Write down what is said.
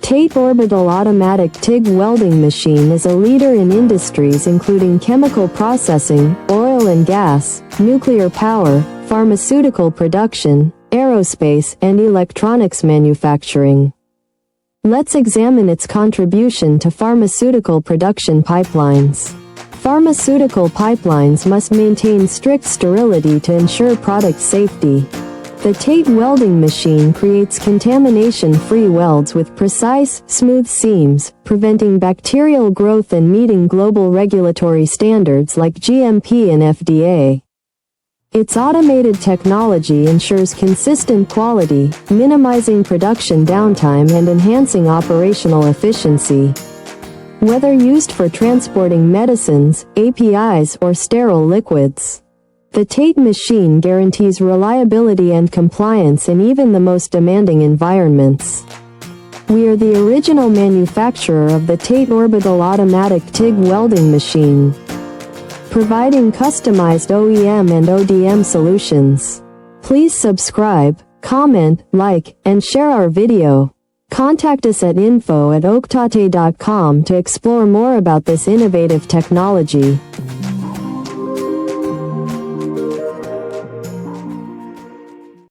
TATE Orbital Automatic TIG Welding Machine is a leader in industries including chemical processing, oil and gas, nuclear power, pharmaceutical production, aerospace, and electronics manufacturing. Let's examine its contribution to pharmaceutical production pipelines. Pharmaceutical pipelines must maintain strict sterility to ensure product safety. The TATE welding machine creates contamination-free welds with precise, smooth seams, preventing bacterial growth and meeting global regulatory standards like GMP and FDA. Its automated technology ensures consistent quality, minimizing production downtime and enhancing operational efficiency. Whether used for transporting medicines, APIs, or sterile liquids, the TATE machine guarantees reliability and compliance in even the most demanding environments. We are the original manufacturer of the TATE Orbital Automatic TIG Welding Machine, providing customized OEM and ODM solutions. Please subscribe, comment, like, and share our video. Contact us at info@oaktate.com to explore more about this innovative technology.